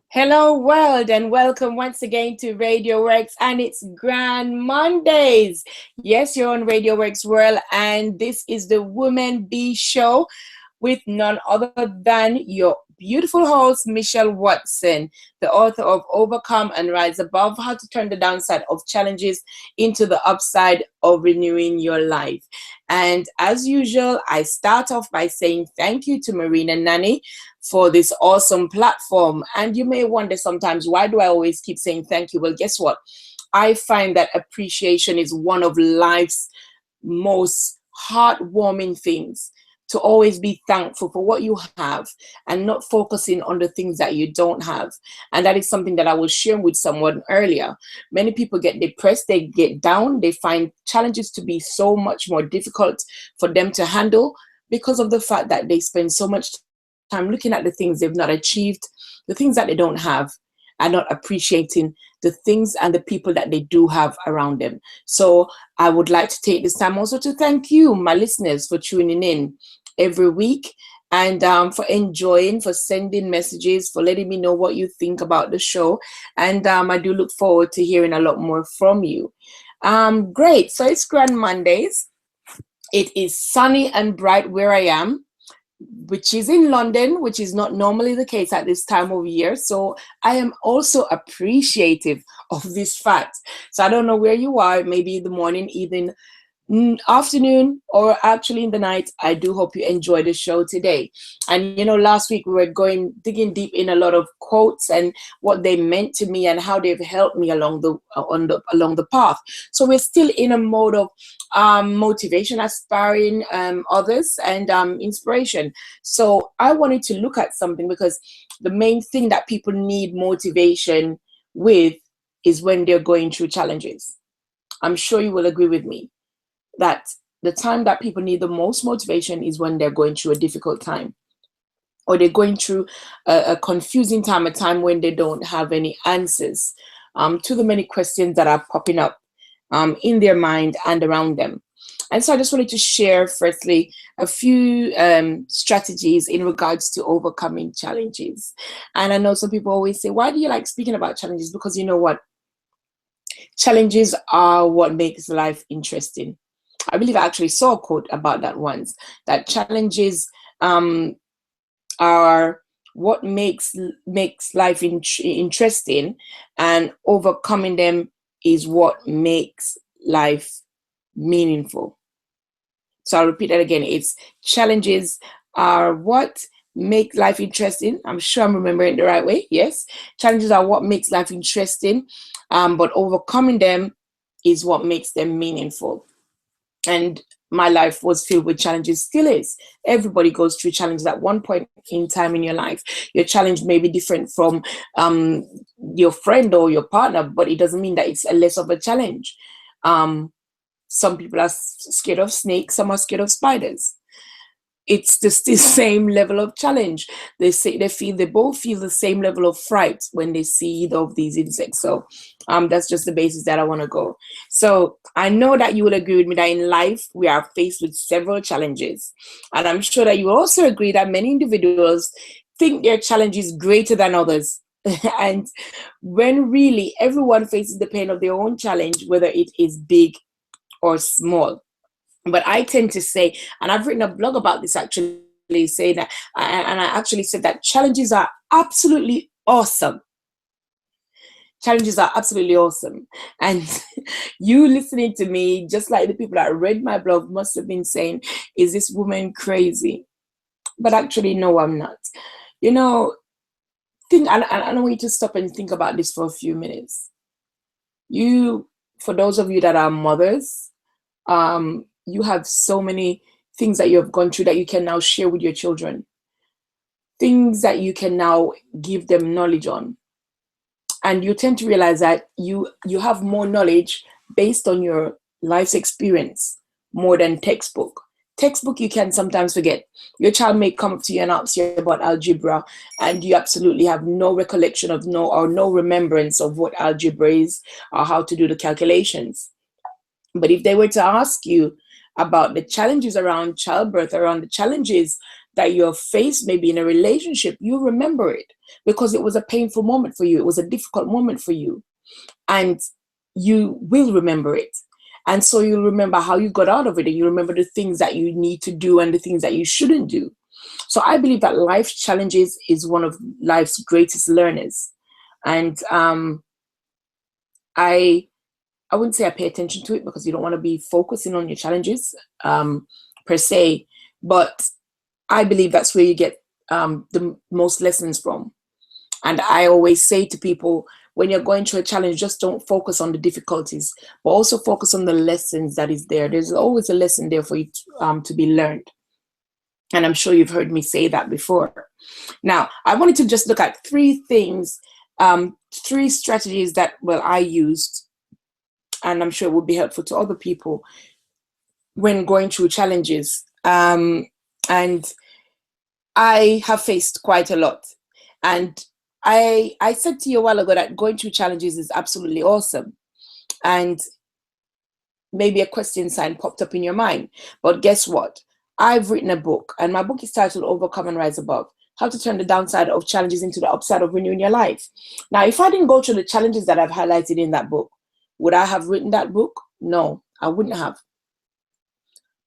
Hello, world, and welcome once again to Radio W.O.R.K.S. and it's Grand Mondays. Yes, you're on Radio W.O.R.K.S World, and this is the Woman Bee Show with none other than your beautiful host, Michelle Watson, the author of Overcome and Rise Above: How to Turn the Downside of Challenges into the Upside of Renewing Your Life. And as usual, I start off by saying thank you to Marina Nani for this awesome platform. And you may wonder sometimes, why do I always keep saying thank you? Well, guess what? I find that appreciation is one of life's most heartwarming things, to always be thankful for what you have and not focusing on the things that you don't have. And that is something that I was sharing with someone earlier. Many people get depressed, they get down, they find challenges to be so much more difficult for them to handle because of the fact that they spend so much time looking at the things they've not achieved, the things that they don't have, and not appreciating the things and the people that they do have around them. So I would like to take this time also to thank you, my listeners, for tuning in every week, and for enjoying, for sending messages, for letting me know what you think about the show. And I do look forward to hearing a lot more from you. Great. So it's Grand Mondays. It is sunny and bright where I am, which is in London, which is not normally the case at this time of year. So I am also appreciative of this fact. So I don't know where you are, maybe in the morning, evening, afternoon, or actually in the night. I do hope you enjoy the show today. And last week we were digging deep in a lot of quotes and what they meant to me and how they've helped me along the path. So we're still in a mode of motivation, aspiring others, and inspiration. So I wanted to look at something, because the main thing that people need motivation with is when they're going through challenges. I'm sure you will agree with me that the time that people need the most motivation is when they're going through a difficult time, or they're going through a confusing time, a time when they don't have any answers to the many questions that are popping up in their mind and around them. And so I just wanted to share, firstly, a few strategies in regards to overcoming challenges. And I know some people always say, why do you like speaking about challenges? Because you know what? Challenges are what makes life interesting. I believe I actually saw a quote about that once, that challenges are what makes life interesting, and overcoming them is what makes life meaningful. So I'll repeat that again. It's challenges are what make life interesting. I'm sure I'm remembering it the right way. Yes. Challenges are what makes life interesting, but overcoming them is what makes them meaningful. And my life was filled with challenges, still is. Everybody goes through challenges at one point in time in your life. Your challenge may be different from your friend or your partner, but it doesn't mean that it's a less of a challenge. Some people are scared of snakes, some are scared of spiders. It's just the same level of challenge. They both feel the same level of fright when they see either of these insects. So that's just the basis that I want to go. So I know that you will agree with me that in life we are faced with several challenges, and I'm sure that you will also agree that many individuals think their challenge is greater than others. And when really everyone faces the pain of their own challenge, whether it is big or small. But I tend to say, and I've written a blog about this actually, saying that, and I actually said that challenges are absolutely awesome. Challenges are absolutely awesome. And you listening to me, just like the people that read my blog, must have been saying, is this woman crazy? But actually, no, I'm not. I want you to stop and think about this for a few minutes. For those of you that are mothers, you have so many things that you have gone through that you can now share with your children, things that you can now give them knowledge on. And you tend to realize that you have more knowledge based on your life's experience more than textbook. Textbook you can sometimes forget. Your child may come up to you and ask you about algebra, and you absolutely have no recollection of no remembrance of what algebra is or how to do the calculations. But if they were to ask you about the challenges around childbirth, around the challenges that you're faced, maybe in a relationship, you remember it because it was a painful moment for you. It was a difficult moment for you. And you will remember it. And so you'll remember how you got out of it, and you remember the things that you need to do and the things that you shouldn't do. So I believe that life challenges is one of life's greatest learners. And I wouldn't say I pay attention to it because you don't want to be focusing on your challenges per se, but I believe that's where you get the most lessons from. And I always say to people, when you're going through a challenge, just don't focus on the difficulties, but also focus on the lessons that is there. There's always a lesson there for you to be learned. And I'm sure you've heard me say that before. Now, I wanted to just look at three things, three strategies that, well, I used, and I'm sure it would be helpful to other people when going through challenges. And I have faced quite a lot. And I said to you a while ago that going through challenges is absolutely awesome. And maybe a question sign popped up in your mind. But guess what? I've written a book, and my book is titled Overcome and Rise Above: How to Turn the Downside of Challenges into the Upside of Renewing Your Life. Now, if I didn't go through the challenges that I've highlighted in that book, would I have written that book? No, I wouldn't have.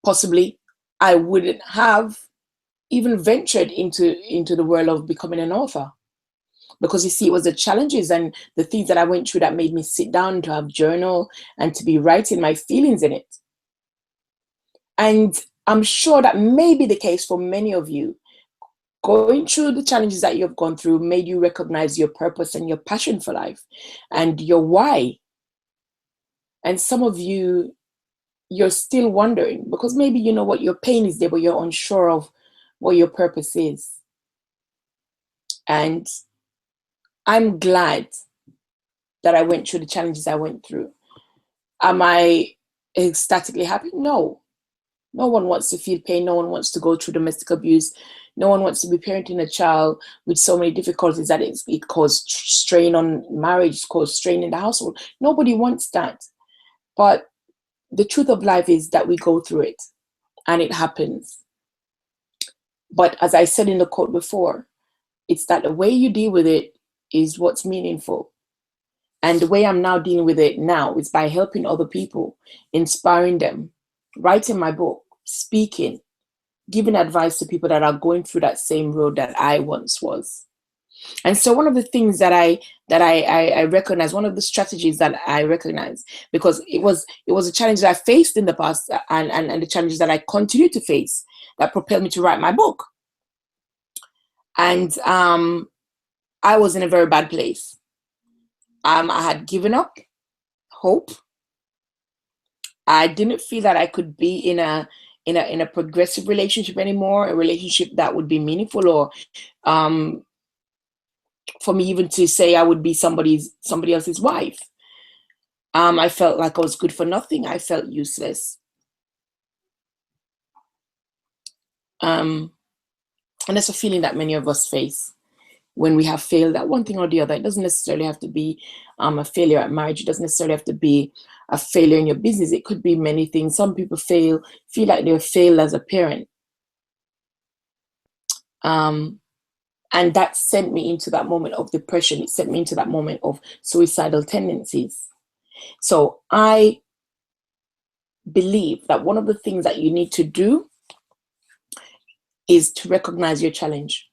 Possibly, I wouldn't have even ventured into the world of becoming an author. Because you see, it was the challenges and the things that I went through that made me sit down to have journal and to be writing my feelings in it. And I'm sure that may be the case for many of you. Going through the challenges that you've gone through made you recognize your purpose and your passion for life and your why. And some of you, you're still wondering because maybe you know what your pain is there, but you're unsure of what your purpose is. And I'm glad that I went through the challenges I went through. Am I ecstatically happy? No. No one wants to feel pain. No one wants to go through domestic abuse. No one wants to be parenting a child with so many difficulties that it caused strain on marriage, caused strain in the household. Nobody wants that. But the truth of life is that we go through it and it happens. But as I said in the quote before, it's that the way you deal with it is what's meaningful. And the way I'm now dealing with it now is by helping other people, inspiring them, writing my book, speaking, giving advice to people that are going through that same road that I once was. And so one of the things that I recognize, one of the strategies that I recognize, because it was a challenge that I faced in the past and the challenges that I continue to face that propelled me to write my book. And I was in a very bad place. I had given up hope. I didn't feel that I could be in a progressive relationship anymore, a relationship that would be meaningful, or for me even to say I would be somebody else's wife. I felt like I was good for nothing. I felt useless. And that's a feeling that many of us face when we have failed at one thing or the other. It doesn't necessarily have to be a failure at marriage. It doesn't necessarily have to be a failure in your business. It could be many things. Some people feel like they're failed as a parent. And that sent me into that moment of depression. It sent me into that moment of suicidal tendencies. So I believe that one of the things that you need to do is to recognize your challenge.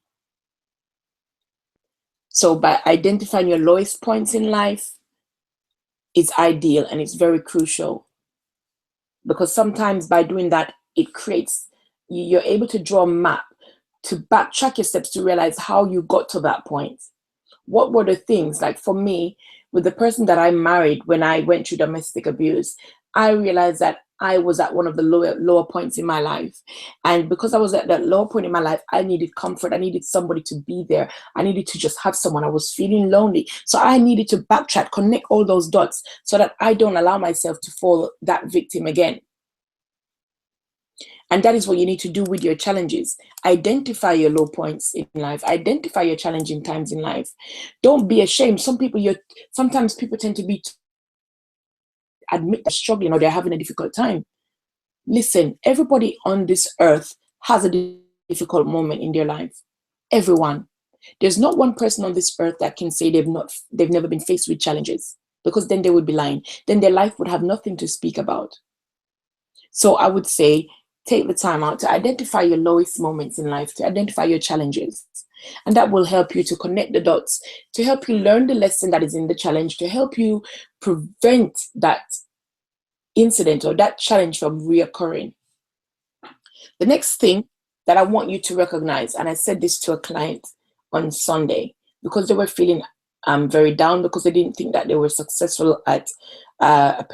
So by identifying your lowest points in life is ideal, and it's very crucial, because sometimes by doing that, you're able to draw a map to backtrack your steps to realize how you got to that point. What were the things? Like for me, with the person that I married when I went through domestic abuse, I realized that I was at one of the lower points in my life. And because I was at that lower point in my life, I needed comfort. I needed somebody to be there. I needed to just have someone. I was feeling lonely. So I needed to backtrack, connect all those dots so that I don't allow myself to fall that victim again. And that is what you need to do with your challenges. Identify your low points in life. Identify your challenging times in life. Don't be ashamed. Sometimes people tend to admit they're struggling or they're having a difficult time. Listen, everybody on this earth has a difficult moment in their life. Everyone. There's not one person on this earth that can say they've never been faced with challenges, because then they would be lying. Then their life would have nothing to speak about. So I would say, take the time out to identify your lowest moments in life, to identify your challenges. And that will help you to connect the dots, to help you learn the lesson that is in the challenge, to help you prevent that incident or that challenge from reoccurring. The next thing that I want you to recognize, and I said this to a client on Sunday, because they were feeling very down because they didn't think that they were successful at a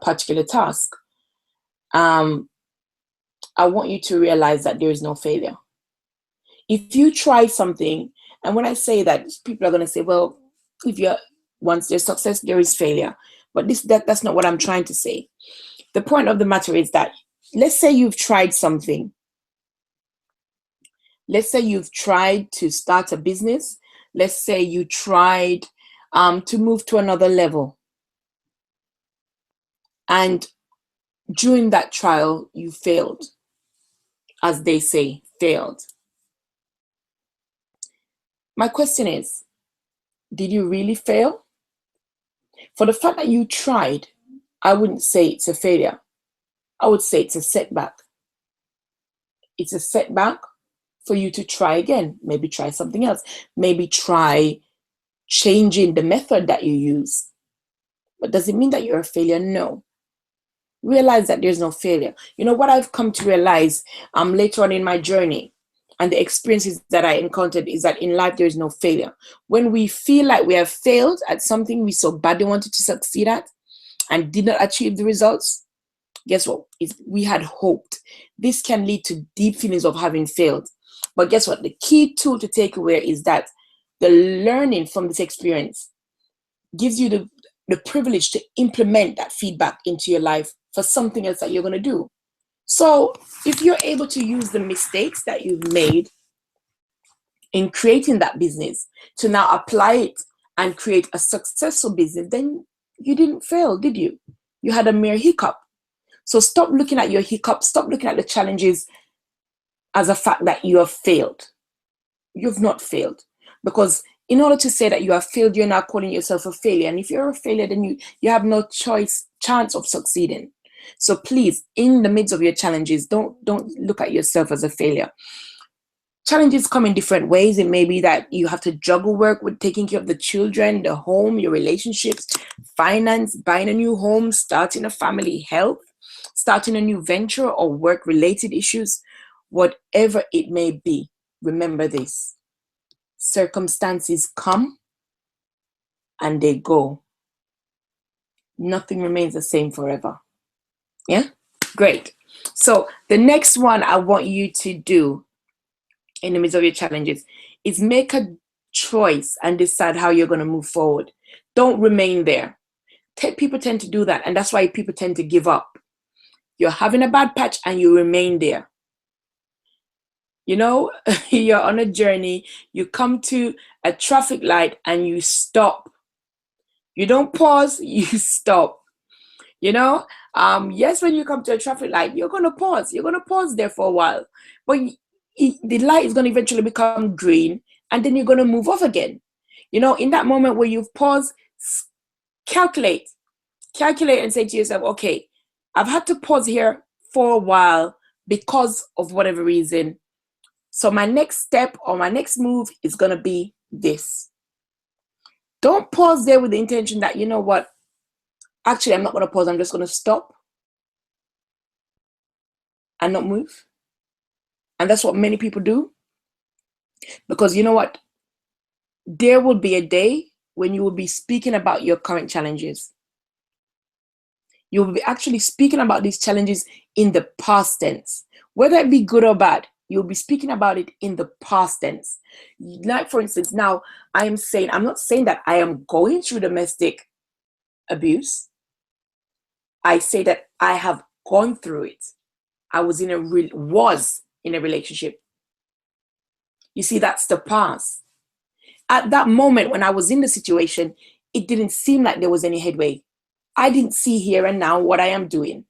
particular task. I want you to realize that there is no failure. If you try something, and when I say that, people are going to say, well, once there's success, there is failure. But that's not what I'm trying to say. The point of the matter is that, let's say you've tried something. Let's say you've tried to start a business. Let's say you tried to move to another level. And during that trial, you failed. As they say, failed. My question is, did you really fail? For the fact that you tried, I wouldn't say it's a failure. I would say it's a setback. It's a setback for you to try again. Maybe try something else. Maybe try changing the method that you use. But does it mean that you're a failure? No. Realize that there's no failure. You know what I've come to realize later on in my journey, and the experiences that I encountered, is that in life there is no failure. When we feel like we have failed at something we so badly wanted to succeed at and did not achieve the results, guess what? We had hoped. This can lead to deep feelings of having failed. But guess what? The key tool to take away is that the learning from this experience gives you the privilege to implement that feedback into your life for something else that you're going to do. So if you're able to use the mistakes that you've made in creating that business to now apply it and create a successful business, then you didn't fail, did you? You had a mere hiccup. So stop looking at your hiccup. Stop looking at the challenges as a fact that you have failed. You've not failed. Because in order to say that you have failed, you're not calling yourself a failure. And if you're a failure, then you have no chance of succeeding. So please, in the midst of your challenges, don't look at yourself as a failure. Challenges come in different ways. It may be that you have to juggle work with taking care of the children, the home, your relationships, finance, buying a new home, starting a family, health, starting a new venture, or work-related issues. Whatever it may be, remember this: circumstances come and they go. Nothing remains the same forever. Yeah? Great. So the next one I want you to do in the midst of your challenges is make a choice and decide how you're going to move forward. Don't remain there. People tend to do that, and that's why people tend to give up. You're having a bad patch and you remain there. You know, you're on a journey, you come to a traffic light and you stop. You don't pause, you stop. You know, yes, when you come to a traffic light, you're going to pause. You're going to pause there for a while. But the light is going to eventually become green, and then you're going to move off again. You know, in that moment where you've paused, calculate and say to yourself, okay, I've had to pause here for a while because of whatever reason. So my next step or my next move is going to be this. Don't pause there with the intention that, you know what, actually, I'm not going to pause. I'm just going to stop and not move. And that's what many people do. Because you know what? There will be a day when you will be speaking about your current challenges. You will be actually speaking about these challenges in the past tense. Whether it be good or bad, you'll be speaking about it in the past tense. Like, for instance, now I'm not saying that I am going through domestic abuse. I say that I have gone through it. I was in a relationship. You see, that's the past. At that moment when I was in the situation, it didn't seem like there was any headway. I didn't see here and now what I am doing.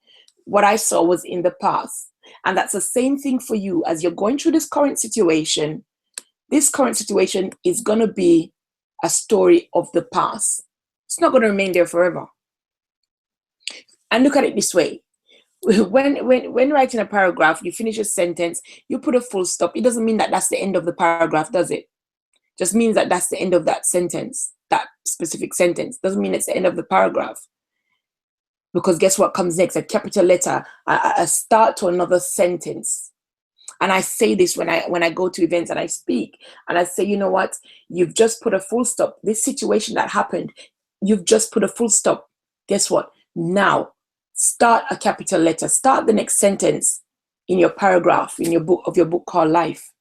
What I saw was in the past. And that's the same thing for you as you're going through this current situation. This current situation is going to be a story of the past. It's not going to remain there forever. And look at it this way. When writing a paragraph, you finish a sentence, you put a full stop. It doesn't mean that that's the end of the paragraph, does it? Just means that that's the end of that sentence, that specific sentence. Doesn't mean it's the end of the paragraph. Because guess what comes next? A capital letter, a start to another sentence. And I say this when I go to events and I speak, and I say, you know what? You've just put a full stop. This situation that happened, you've just put a full stop. Guess what? Now, start a capital letter. Start the next sentence in your paragraph, in your book called Life.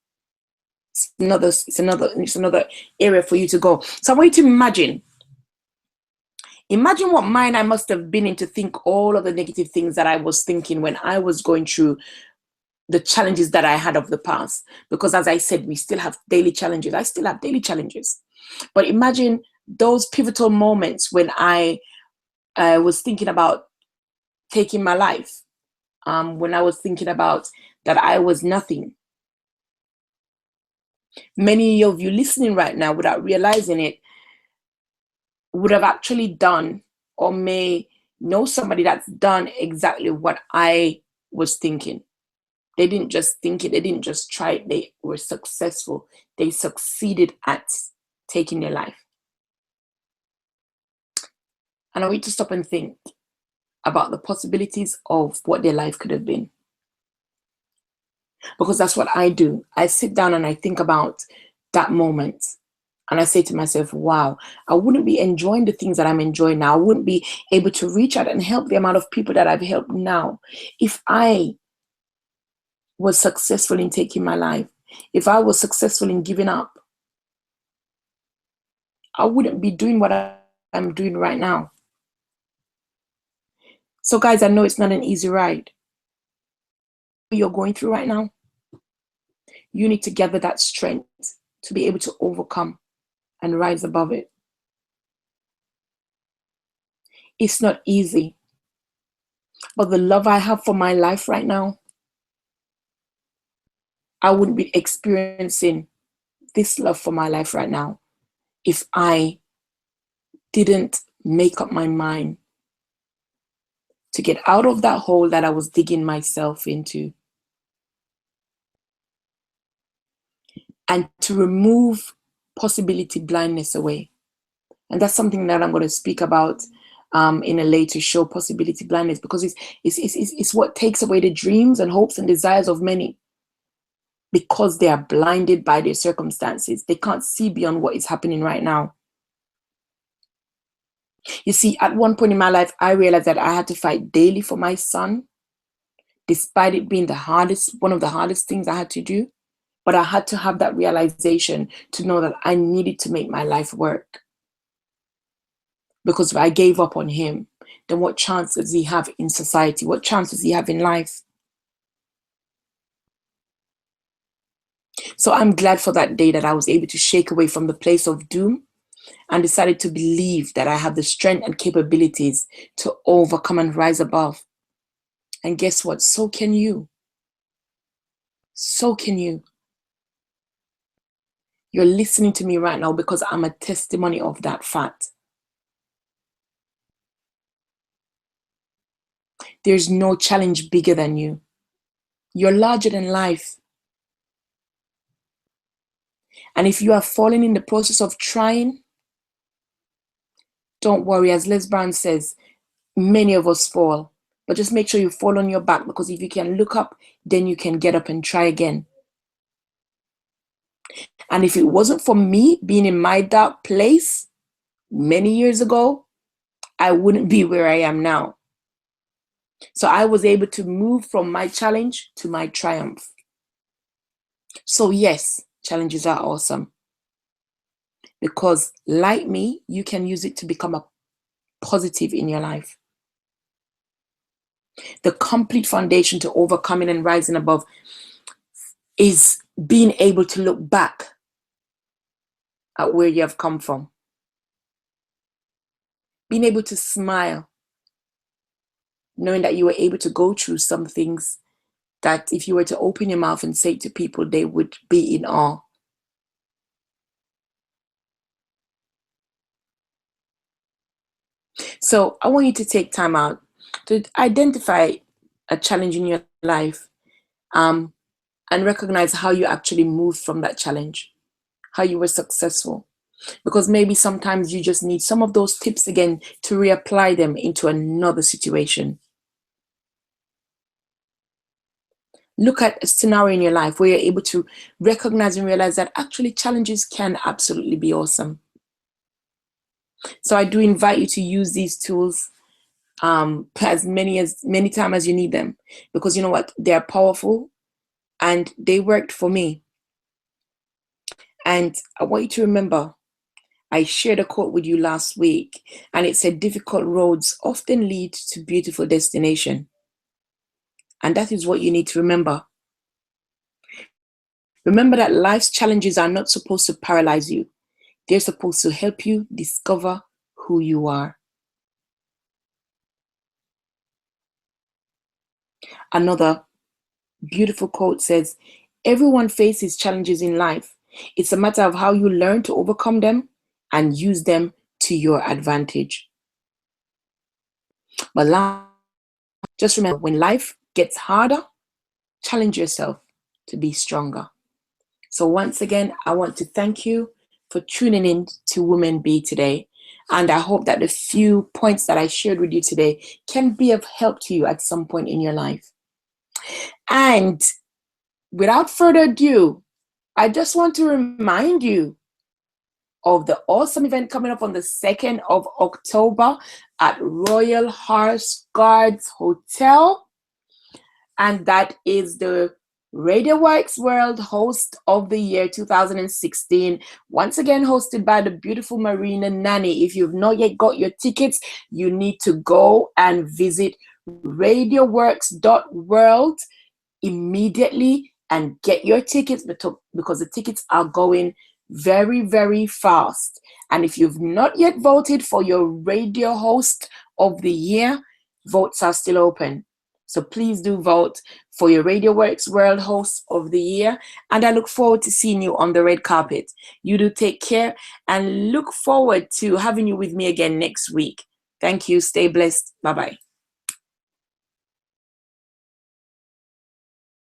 It's another area for you to go. So I want you to imagine what mind I must have been in to think all of the negative things that I was thinking when I was going through the challenges that I had of the past. Because as I said, we still have daily challenges. I still have daily challenges. But imagine those pivotal moments when I was thinking about taking my life, when I was thinking about that I was nothing. Many of you listening right now, without realizing it, would have actually done or may know somebody that's done exactly what I was thinking. They didn't just think it, they didn't just try it, they were successful. They succeeded at taking their life. And I want you to stop and think about the possibilities of what their life could have been. Because that's what I do. I sit down and I think about that moment. And I say to myself, wow, I wouldn't be enjoying the things that I'm enjoying now. I wouldn't be able to reach out and help the amount of people that I've helped now if I was successful in taking my life. If I was successful in giving up, I wouldn't be doing what I'm doing right now. So guys, I know it's not an easy ride. What you're going through right now, you need to gather that strength to be able to overcome and rise above it. It's not easy, but the love I have for my life right now, I wouldn't be experiencing this love for my life right now if I didn't make up my mind to get out of that hole that I was digging myself into and to remove possibility blindness away. And that's something that I'm going to speak about in a later show, possibility blindness, because it's what takes away the dreams and hopes and desires of many, because they are blinded by their circumstances. They can't see beyond what is happening right now. You see, at one point in my life, I realized that I had to fight daily for my son, despite it being one of the hardest things I had to do. But I had to have that realization to know that I needed to make my life work. Because if I gave up on him, then what chance does he have in society? What chance does he have in life? So I'm glad for that day that I was able to shake away from the place of doom and decided to believe that I have the strength and capabilities to overcome and rise above. And guess what? So can you. So can you. You're listening to me right now because I'm a testimony of that fact. There's no challenge bigger than you. You're larger than life. And if you are falling in the process of trying, don't worry. As Les Brown says, many of us fall. But just make sure you fall on your back, because if you can look up, then you can get up and try again. And if it wasn't for me being in my dark place many years ago, I wouldn't be where I am now. So I was able to move from my challenge to my triumph. So yes, challenges are awesome. Because like me, you can use it to become a positive in your life. The complete foundation to overcoming and rising above is being able to look back at where you have come from. Being able to smile, knowing that you were able to go through some things that if you were to open your mouth and say it to people, they would be in awe. So I want you to take time out to identify a challenge in your life, um, and recognize how you actually moved from that challenge, how you were successful. Because maybe sometimes you just need some of those tips again to reapply them into another situation. Look at a scenario in your life where you're able to recognize and realize that actually challenges can absolutely be awesome. So I do invite you to use these tools as many times as you need them, because you know what, they're powerful and they worked for me. And I want you to remember, I shared a quote with you last week, and it said difficult roads often lead to beautiful destination. And that is what you need to remember. Remember that life's challenges are not supposed to paralyze you. They're supposed to help you discover who you are. Another beautiful quote says, everyone faces challenges in life. It's a matter of how you learn to overcome them and use them to your advantage. But just remember, when life gets harder, challenge yourself to be stronger. So once again, I want to thank you for tuning in to Women Be today. And I hope that the few points that I shared with you today can be of help to you at some point in your life. And without further ado, I just want to remind you of the awesome event coming up on the 2nd of October at Royal Horse Guards Hotel. And that is the Radio W.O.R.K.S World Host of the Year 2016. Once again, hosted by the beautiful Marina Nanny. If you've not yet got your tickets, you need to go and visit radioworks.world immediately and get your tickets, because the tickets are going very, very fast. And if you've not yet voted for your radio host of the year, votes are still open. So please do vote for your Radio W.O.R.K.S World Host of the Year. And I look forward to seeing you on the red carpet. You do take care and look forward to having you with me again next week. Thank you. Stay blessed. Bye-bye.